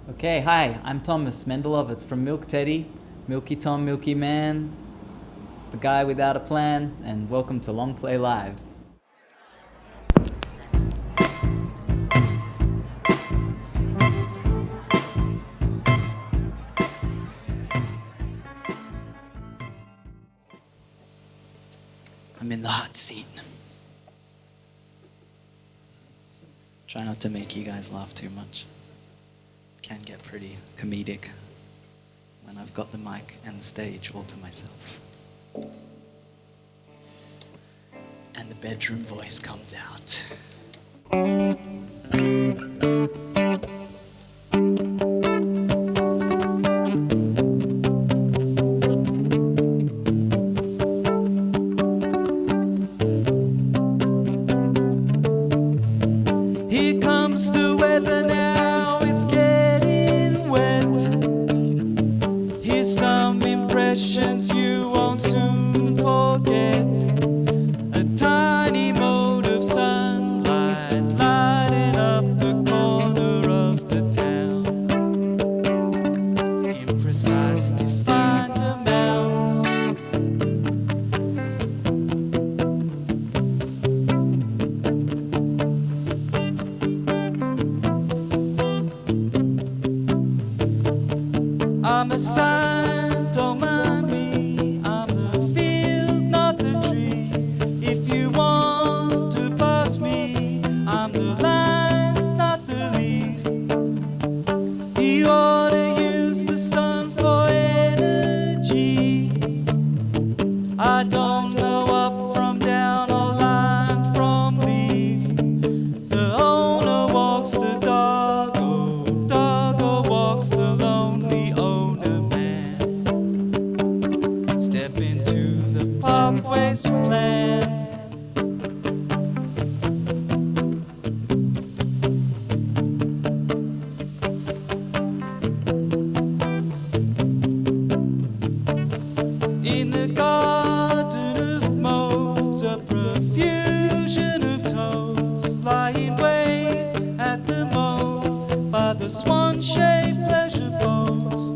Okay, hi, I'm Thomas Mendelovits from Milk Teddy, Milky Tom, Milky Man, the guy without a plan, and welcome to LongPlay Live. I'm in the hot seat. Try not to make you guys laugh too much. Can get pretty comedic when I've got the mic and the stage all to myself. And the bedroom voice comes out. Here comes the weather now, it's getting wet. Here's some impressions you won't soon forget. A tiny mote of sunlight lighting up the corner of the town. Imprecise, defined amounts. I'm a sign, don't mind me. I'm the field, not the tree. If you want to pass me, I'm the line, not the leaf. You ought to use the sun for energy. I don't know up from down or line from leaf. The owner walks the doggo, doggo walks the lonely owner man. Step into the pathways plan. In the garden of modes, a profusion of toads lying wait at the moat by the swan-shaped pleasure boats.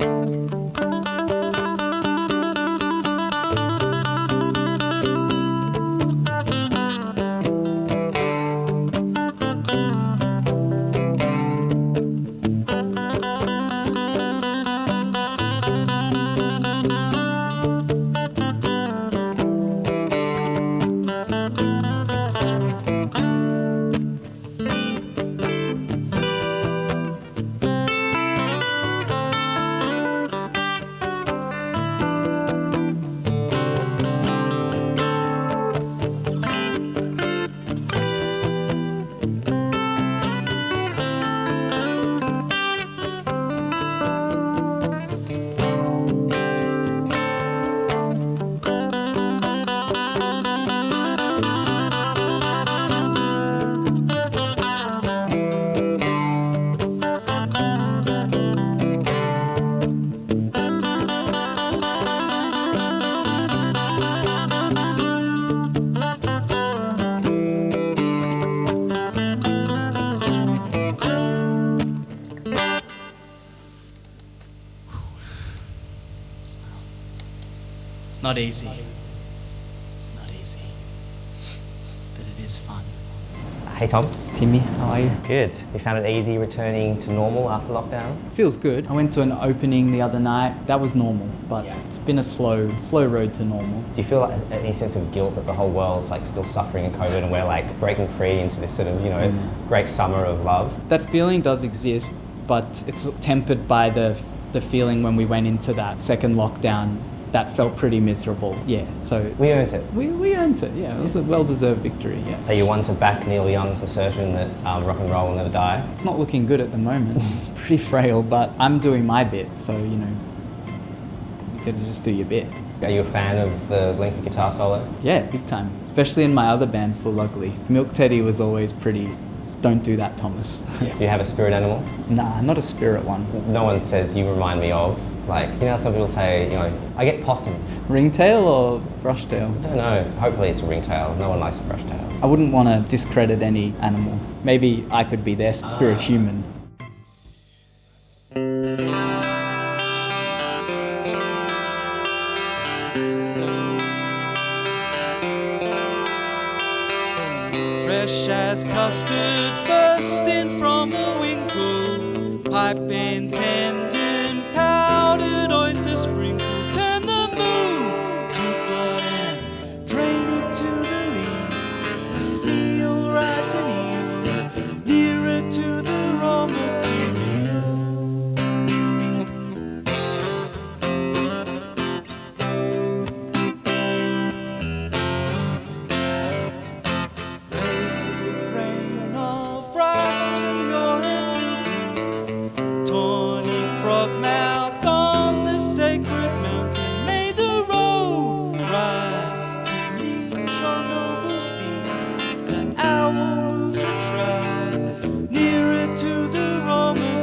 It's not easy. It's not easy. But it is fun. Hey Tom. Timmy, how are you? Good. You found it easy returning to normal after lockdown? Feels good. I went to an opening the other night. That was normal, but it's been a slow road to normal. Do you feel like any sense of guilt that the whole world's like still suffering in COVID and we're like breaking free into this sort of, great summer of love? That feeling does exist, but it's tempered by the feeling when we went into that second lockdown. That felt pretty miserable, yeah. So We earned it. we earned it, yeah. It was a well-deserved victory, yeah. Are you one to back Neil Young's assertion that rock and roll will never die? It's not looking good at the moment. It's pretty frail, but I'm doing my bit, so you gotta just do your bit. Are you a fan of the lengthy guitar solo? Yeah, big time. Especially in my other band, Full Ugly. Milk Teddy was always pretty, don't do that, Thomas. Do you have a spirit animal? Nah, not a spirit one. No one says you remind me of. Like, some people say, I get possum. Ringtail or brushtail? I don't know. Hopefully it's a ringtail. No one likes a brushtail. I wouldn't want to discredit any animal. Maybe I could be their spirit human. custard bursting from a winkle, pipe and tendon, powdered oyster sprinkle. Turn the moon to blood and drain it to the lees. A seal rides an eel nearer to the raw material. Raise a grain of rice to your head, pilgrim. Tawny frog mouth on the sacred mountain. May the road rise to meet your noble steed. The owl moves a trowel nearer to the raw material.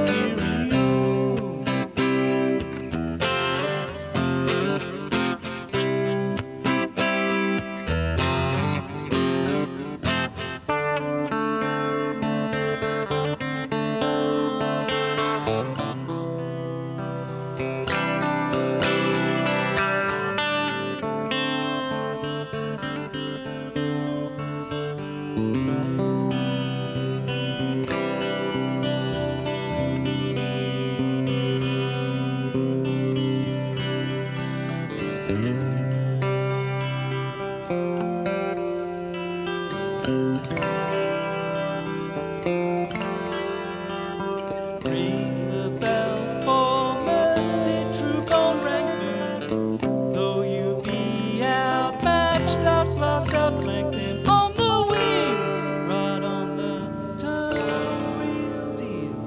Ring the bell for mercy, true bone rankman. Though you be outmatched, outclassed, outflanked them on the wing, right on the turtle, real deal.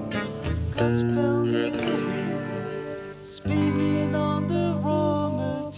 The gospel near the wheel, spinning on the raw material.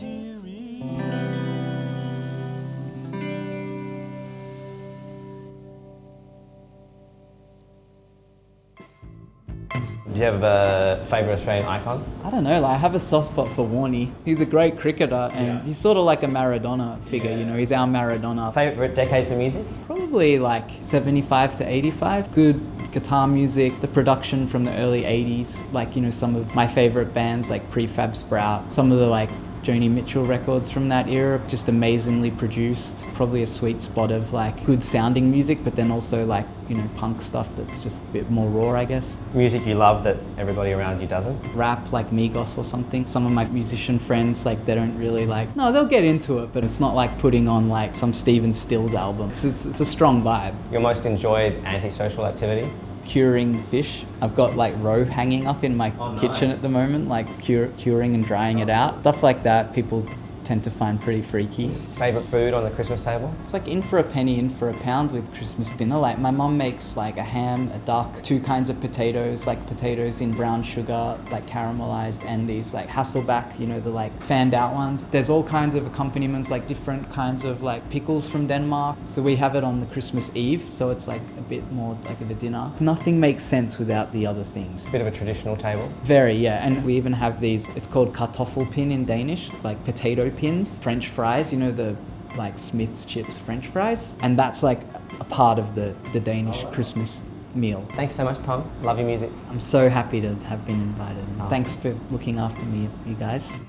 Do you have a favourite Australian icon? I don't know, like I have a soft spot for Warnie. He's a great cricketer and he's sort of like a Maradona figure, you know, he's our Maradona. Favourite decade for music? Probably like 75 to 85. Good guitar music, the production from the early 80s, like, you know, some of my favourite bands like Prefab Sprout, some of the like Joni Mitchell records from that era, just amazingly produced. Probably a sweet spot of like good sounding music, but then also like, you know, punk stuff that's just a bit more raw, I guess. Music you love that everybody around you doesn't? Rap like Migos or something. Some of my musician friends, like they don't really like, no, they'll get into it, but it's not like putting on like some Stephen Stills album. It's a strong vibe. Your most enjoyed antisocial activity? Curing fish. I've got like roe hanging up in my kitchen at the moment, like curing and drying it out. Stuff like that people tend to find pretty freaky. Favourite food on the Christmas table? It's like in for a penny, in for a pound with Christmas dinner. Like my mum makes like a ham, a duck, two kinds of potatoes, like potatoes in brown sugar, like caramelized, and these like Hasselback, you know, the like fanned out ones. There's all kinds of accompaniments, like different kinds of like pickles from Denmark. So we have it on the Christmas Eve, so it's like a bit more like of a dinner. Nothing makes sense without the other things. Bit of a traditional table? Very, yeah. And we even have these, it's called kartoffelpin in Danish, like potato pins, French fries, you know, the like Smith's chips French fries. And that's like a part of the Danish Christmas meal. Thanks so much, Tom. Love your music. I'm so happy to have been invited. Thanks for looking after me, you guys.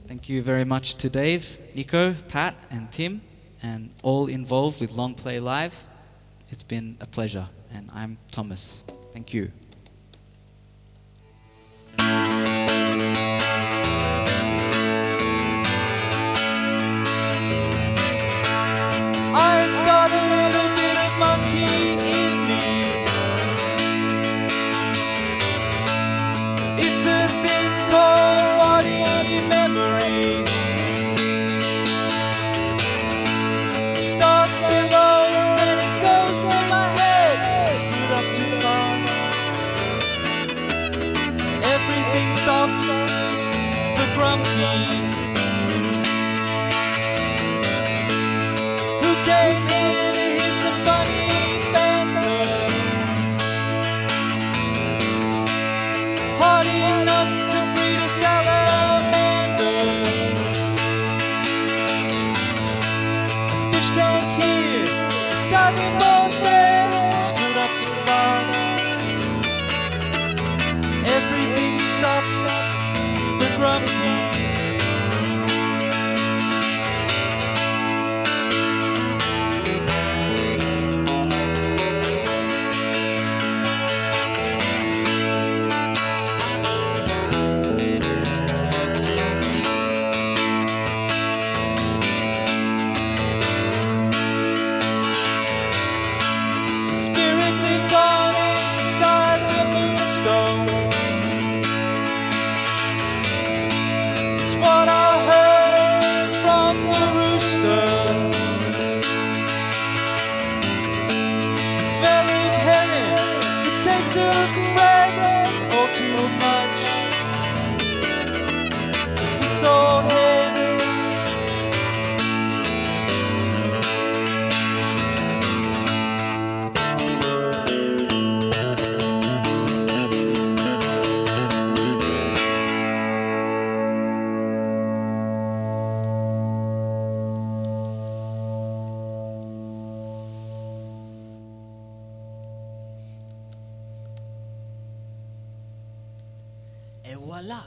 Thank you very much to Dave, Nico, Pat, and Tim, and all involved with LongPlay Live. It's been a pleasure, and I'm Thomas. Thank you. I've got a little bit of monkey in me. It's a thing called body memory. It starts below and then it goes to my head. I stood up too fast. Everything stops for Grumpy, who came here to hear some funny banter. Hard enough to breed a salamander. A fish tank here, a diving board there. I stood up too fast. Everything stops for Grumpy. too much for this old head. Et voilà.